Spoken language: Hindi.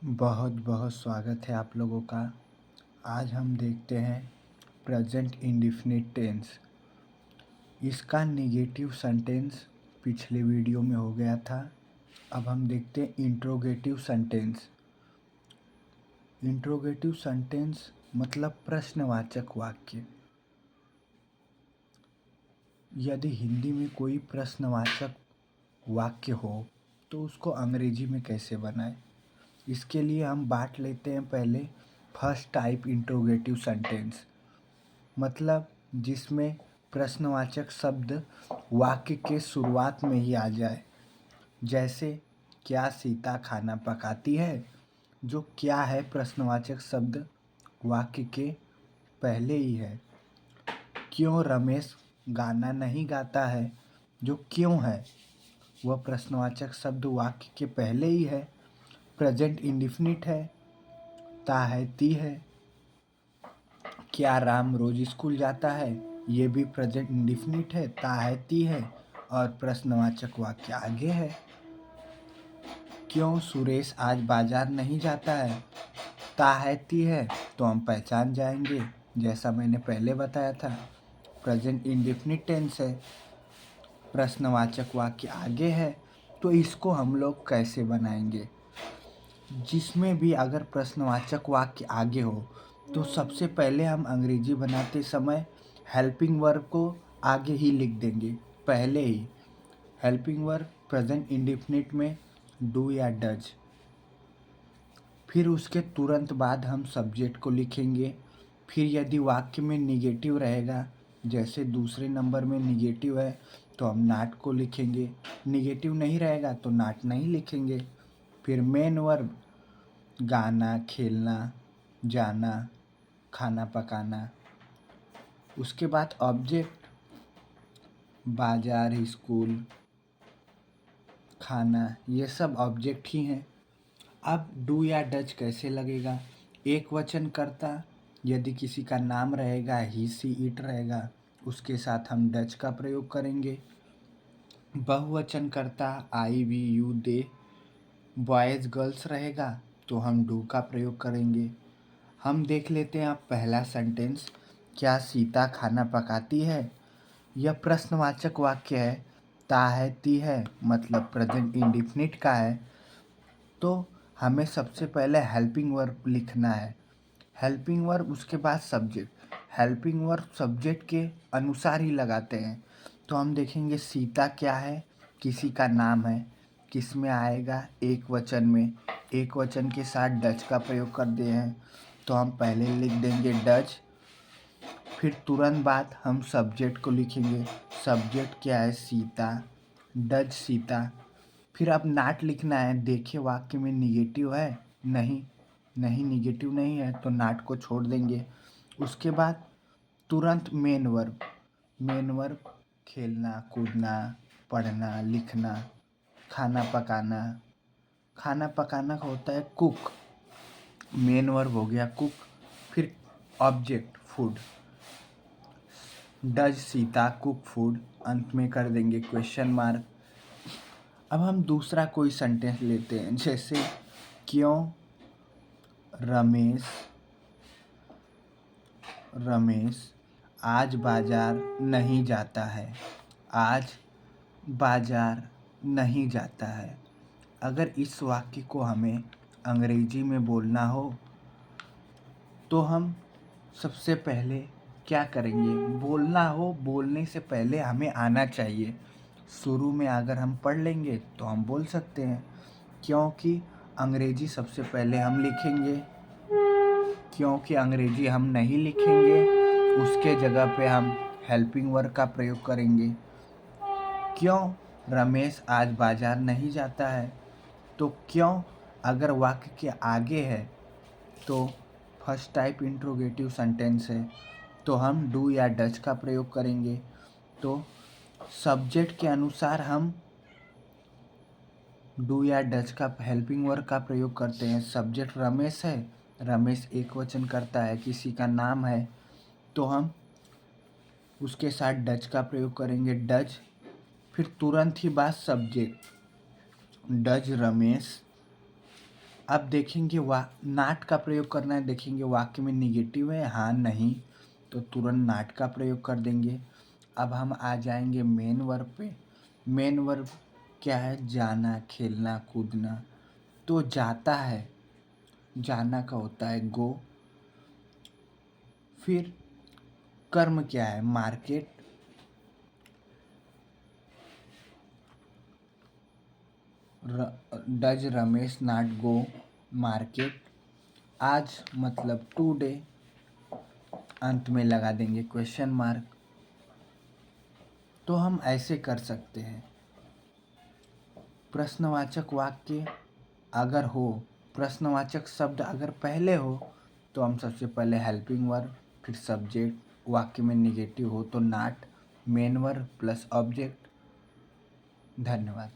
बहुत बहुत स्वागत है आप लोगों का। आज हम देखते हैं प्रेजेंट इंडेफिनिट टेंस। इसका नेगेटिव सेंटेंस पिछले वीडियो में हो गया था। अब हम देखते हैं इंट्रोगेटिव सेंटेंस। इंट्रोगेटिव सेंटेंस मतलब प्रश्नवाचक वाक्य। यदि हिंदी में कोई प्रश्नवाचक वाक्य हो तो उसको अंग्रेजी में कैसे बनाएं? इसके लिए हम बांट लेते हैं पहले फर्स्ट टाइप इंट्रोगेटिव सेंटेंस, मतलब जिसमें प्रश्नवाचक शब्द वाक्य के शुरुआत में ही आ जाए। जैसे क्या सीता खाना पकाती है, जो क्या है प्रश्नवाचक शब्द वाक्य के पहले ही है। क्यों रमेश गाना नहीं गाता है, जो क्यों है वह प्रश्नवाचक शब्द वाक्य के पहले ही है। प्रेजेंट इंडेफिनिट है, ता है ती है। क्या राम रोज स्कूल जाता है, ये भी प्रेजेंट इंडेफिनिट है, ता है ती है और प्रश्नवाचक वाक्य आगे है। क्यों सुरेश आज बाजार नहीं जाता है, ता है ती है, तो हम पहचान जाएंगे जैसा मैंने पहले बताया था। प्रेजेंट इंडेफिनिट टेंस है, प्रश्नवाचक वाक्य आगे है, तो इसको हम लोग कैसे बनाएंगे? जिसमें भी अगर प्रश्नवाचक वाक्य आगे हो तो सबसे पहले हम अंग्रेजी बनाते समय हेल्पिंग वर्ब को आगे ही लिख देंगे, पहले ही। हेल्पिंग वर्ब प्रेजेंट इंडेफिनिट में डू या डज। फिर उसके तुरंत बाद हम सब्जेक्ट को लिखेंगे। फिर यदि वाक्य में निगेटिव रहेगा, जैसे दूसरे नंबर में निगेटिव है तो हम नॉट को लिखेंगे, निगेटिव नहीं रहेगा तो नॉट नहीं लिखेंगे। फिर मेन वर्ब गाना, खेलना, जाना, खाना पकाना। उसके बाद ऑब्जेक्ट बाजार, स्कूल, खाना, ये सब ऑब्जेक्ट ही हैं। अब डू या डज कैसे लगेगा? एक वचन कर्ता यदि किसी का नाम रहेगा, ही सी इट रहेगा, उसके साथ हम डज का प्रयोग करेंगे। बहुवचन कर्ता I we you they, boys girls रहेगा तो हम डू का प्रयोग करेंगे। हम देख लेते हैं अब पहला सेंटेंस, क्या सीता खाना पकाती है? यह प्रश्नवाचक वाक्य है, ता है ती है, मतलब प्रेजेंट इंडेफिनिट का है। तो हमें सबसे पहले हेल्पिंग वर्ब लिखना है। हेल्पिंग वर्ब उसके बाद सब्जेक्ट। हेल्पिंग वर्ब सब्जेक्ट के अनुसार ही लगाते हैं। तो हम देखेंगे सीता क्या है, किसी का नाम है, किस में आएगा, एक वचन में। एक वचन के साथ डज का प्रयोग कर दिए हैं तो हम पहले लिख देंगे डज। फिर तुरंत बाद हम सब्जेक्ट को लिखेंगे। सब्जेक्ट क्या है, सीता, डज सीता। फिर अब नॉट लिखना है। देखिए वाक्य में निगेटिव है, नहीं, नहीं निगेटिव नहीं है तो नॉट को छोड़ देंगे। उसके बाद तुरंत मेन वर्ब। मेन वर्ब खेलना, कूदना, पढ़ना, लिखना, खाना पकाना। खाना पकाना का होता है कुक, मेन वर्ब हो गया कुक। फिर object food, does Sita cook food, अंत में कर देंगे क्वेश्चन मार्क। अब हम दूसरा कोई सेंटेंस लेते हैं, जैसे क्यों रमेश रमेश आज बाजार नहीं जाता है, आज बाजार नहीं जाता है। अगर इस वाक्य को हमें अंग्रेजी में बोलना हो तो हम सबसे पहले क्या करेंगे? बोलना हो, बोलने से पहले हमें आना चाहिए। शुरू में अगर हम पढ़ लेंगे तो हम बोल सकते हैं, क्योंकि अंग्रेजी सबसे पहले हम लिखेंगे। क्योंकि अंग्रेजी हम नहीं लिखेंगे, उसके जगह पे हम हेल्पिंग वर्ब का प्रयोग करेंगे। क्यों रमेश आज बाजार नहीं जाता है? तो क्यों अगर वाक्य के आगे है तो फर्स्ट टाइप इंट्रोगेटिव सेंटेंस है तो हम डू या डज का प्रयोग करेंगे। तो सब्जेक्ट के अनुसार हम डू या डज का हेल्पिंग वर्ब का प्रयोग करते हैं। सब्जेक्ट रमेश है, रमेश एक वचन करता है, किसी का नाम है, तो हम उसके साथ डज का प्रयोग करेंगे, डज। फिर तुरंत ही बाद सब्जेक्ट, डज रमेश अब देखेंगे नाट का प्रयोग करना है, देखेंगे वाक्य में निगेटिव है हाँ नहीं, तो तुरंत नाट का प्रयोग कर देंगे। अब हम आ जाएंगे मेन वर्ब पे। मेन वर्ब क्या है? जाना, खेलना, कूदना। तो जाता है, जाना का होता है गो। फिर कर्म क्या है? Market. Does Ramesh not go market? आज मतलब टुडे, अंत में लगा देंगे क्वेश्चन मार्क। तो हम ऐसे कर सकते हैं। प्रश्नवाचक वाक्य अगर हो, प्रश्नवाचक शब्द अगर पहले हो तो हम सबसे पहले हेल्पिंग वर्ब, फिर सब्जेक्ट। वाक्य में निगेटिव हो तो not, main verb plus object. धन्यवाद।